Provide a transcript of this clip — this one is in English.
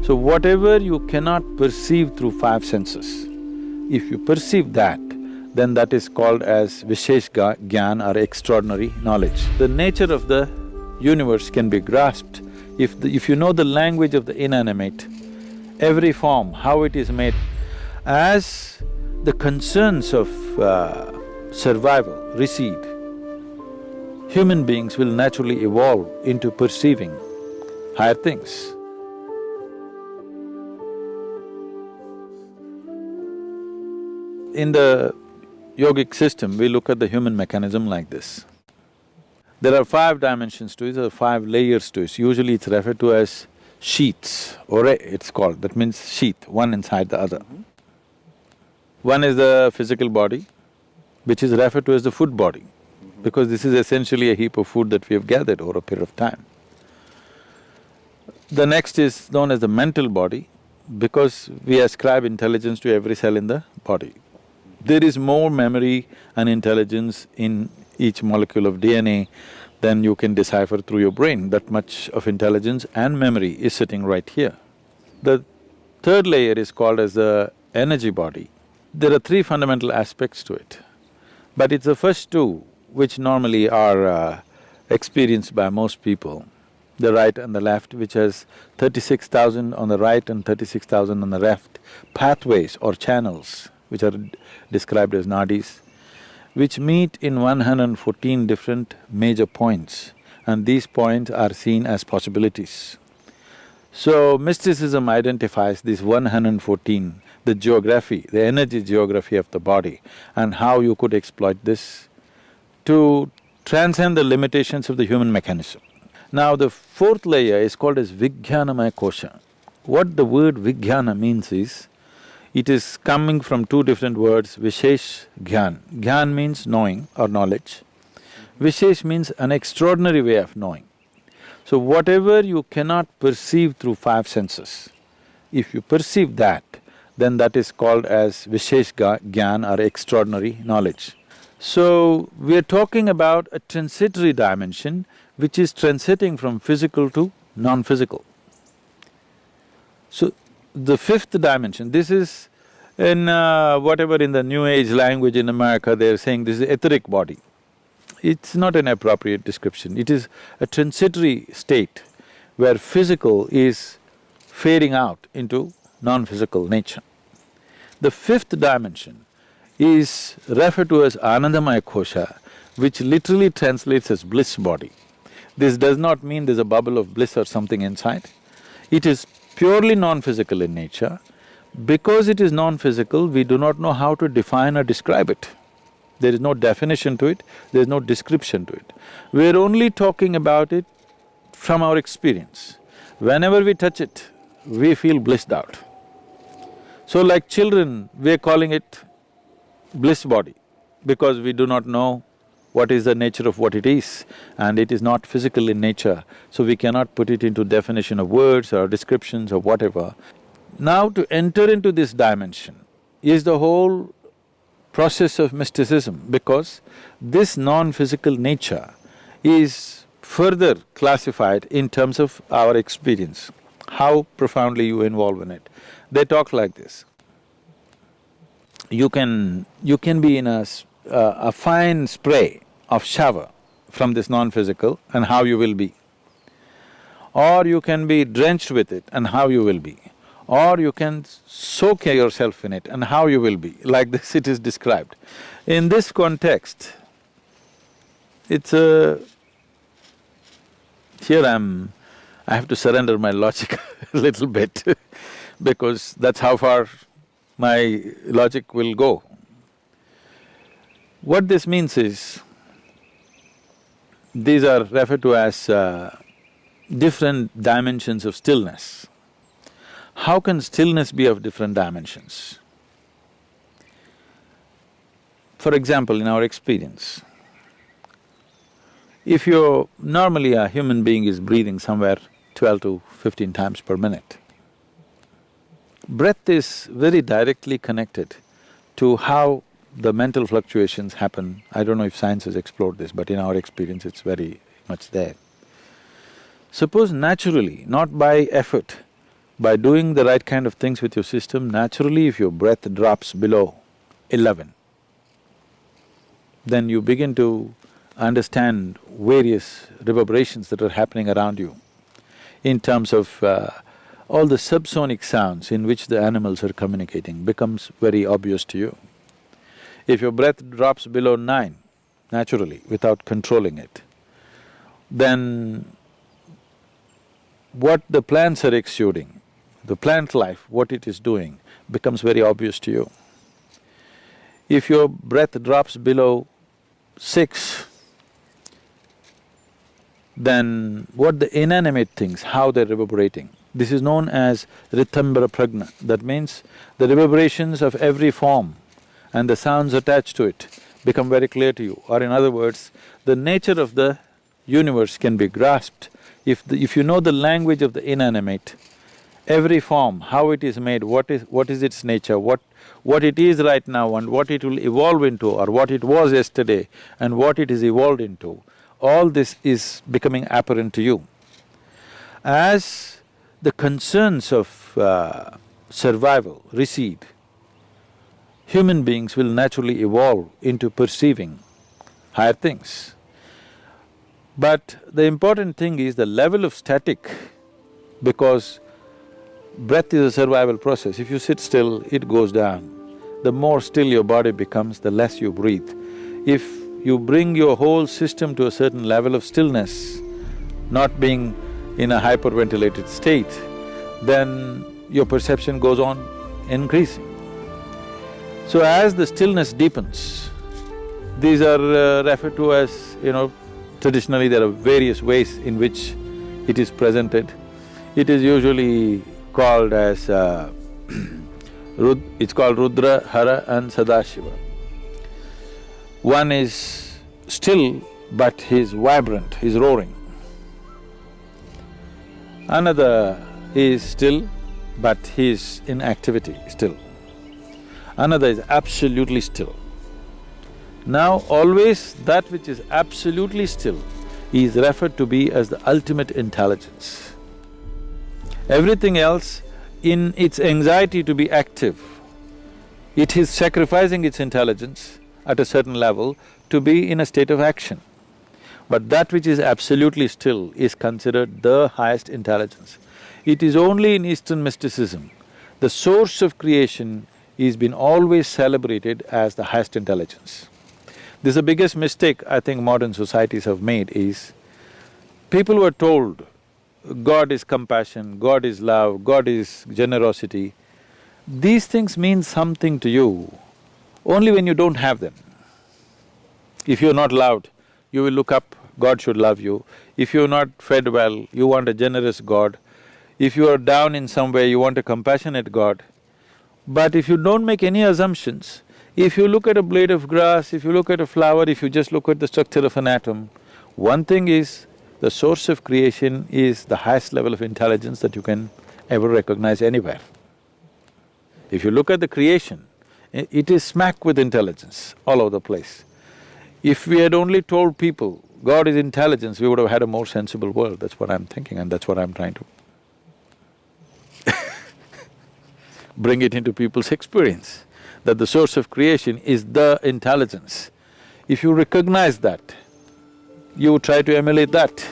So whatever you cannot perceive through five senses, if you perceive that, then that is called as Vishesh Gyan or extraordinary knowledge. The nature of the universe can be grasped if you know the language of the inanimate, every form, how it is made. As the concerns of survival recede, human beings will naturally evolve into perceiving higher things. In the yogic system, we look at the human mechanism like this. There are five dimensions to it, there are five layers to it. Usually it's referred to as sheaths, ore it's called, that means sheath, one inside the other. One is the physical body, which is referred to as the food body, because this is essentially a heap of food that we have gathered over a period of time. The next is known as the mental body, because we ascribe intelligence to every cell in the body. There is more memory and intelligence in each molecule of DNA than you can decipher through your brain. That much of intelligence and memory is sitting right here. The third layer is called as the energy body. There are three fundamental aspects to it, but it's the first two which normally are experienced by most people, the right and the left, which has 36,000 on the right and 36,000 on the left, pathways or channels, which are described as nadis, which meet in 114 different major points, and these points are seen as possibilities. So, mysticism identifies these 114, the geography, the energy geography of the body, and how you could exploit this to transcend the limitations of the human mechanism. Now, the fourth layer is called as Vijnanamaya Kosha. What the word Vijnana means is, it is coming from two different words, Vishesh Gyan. Gyan means knowing or knowledge. Vishesh means an extraordinary way of knowing. So whatever you cannot perceive through five senses, if you perceive that, then that is called as Vishesh Gyan or extraordinary knowledge. So, we are talking about a transitory dimension which is transiting from physical to non-physical. So, the fifth dimension, this is in whatever in the New Age language in America, they're saying this is etheric body. It's not an appropriate description, it is a transitory state where physical is fading out into non-physical nature. The fifth dimension is referred to as Anandamaya Kosha, which literally translates as bliss body. This does not mean there's a bubble of bliss or something inside. It is purely non-physical in nature. Because it is non-physical, we do not know how to define or describe it. There is no definition to it, there is no description to it. We're only talking about it from our experience. Whenever we touch it, we feel blissed out. So like children, we're calling it bliss body, because we do not know what is the nature of what it is, and it is not physical in nature, so we cannot put it into definition of words or descriptions or whatever. Now to enter into this dimension is the whole process of mysticism, because this non-physical nature is further classified in terms of our experience, how profoundly you involve in it. They talk like this. You can be in a fine spray of shower from this non-physical and how you will be. Or you can be drenched with it and how you will be. Or you can soak yourself in it and how you will be. Like this it is described. In this context, it's a… here I have to surrender my logic a little bit because that's how far my logic will go. What this means is, these are referred to as different dimensions of stillness. How can stillness be of different dimensions? For example, in our experience, if you're… normally a human being is breathing somewhere 12 to 15 times per minute. Breath is very directly connected to how the mental fluctuations happen. I don't know if science has explored this, but in our experience it's very much there. Suppose naturally, not by effort, By doing the right kind of things with your system, naturally if your breath drops below 11, then you begin to understand various reverberations that are happening around you in terms of all the subsonic sounds in which the animals are communicating becomes very obvious to you. If your breath drops below 9, naturally, without controlling it, then what the plants are exuding, the plant life, what it is doing, becomes very obvious to you. If your breath drops below 6, then what the inanimate things, how they're reverberating, this is known as rithambara pragna. That means the reverberations of every form and the sounds attached to it become very clear to you. Or in other words, the nature of the universe can be grasped. If you know the language of the inanimate, every form, how it is made, what is its nature, what it is right now and what it will evolve into, or what it was yesterday and what it is evolved into, all this is becoming apparent to you. As the concerns of survival recede, human beings will naturally evolve into perceiving higher things. But the important thing is the level of static, because breath is a survival process. If you sit still, it goes down. The more still your body becomes, the less you breathe. If you bring your whole system to a certain level of stillness, not being in a hyperventilated state, then your perception goes on increasing. So as the stillness deepens, these are referred to as, traditionally there are various ways in which it is presented. It is usually called as it's called Rudra, Hara and Sadashiva. One is still, but he's vibrant, he's roaring. Another is still, but he's in activity still. Another is absolutely still. Now always that which is absolutely still is referred to be as the ultimate intelligence. Everything else, in its anxiety to be active, it is sacrificing its intelligence at a certain level to be in a state of action. But that which is absolutely still is considered the highest intelligence. It is only in Eastern mysticism, the source of creation is been always celebrated as the highest intelligence. This is the biggest mistake I think modern societies have made is, people were told, God is compassion, God is love, God is generosity. These things mean something to you only when you don't have them. If you're not loved, you will look up, God should love you. If you're not fed well, you want a generous God. If you are down in some way, you want a compassionate God. But if you don't make any assumptions, if you look at a blade of grass, if you look at a flower, if you just look at the structure of an atom, one thing is, the source of creation is the highest level of intelligence that you can ever recognize anywhere. If you look at the creation, it is smack with intelligence all over the place. If we had only told people God is intelligence, we would have had a more sensible world. That's what I'm thinking and that's what I'm trying to bring it into people's experience, that the source of creation is the intelligence. If you recognize that, you try to emulate that.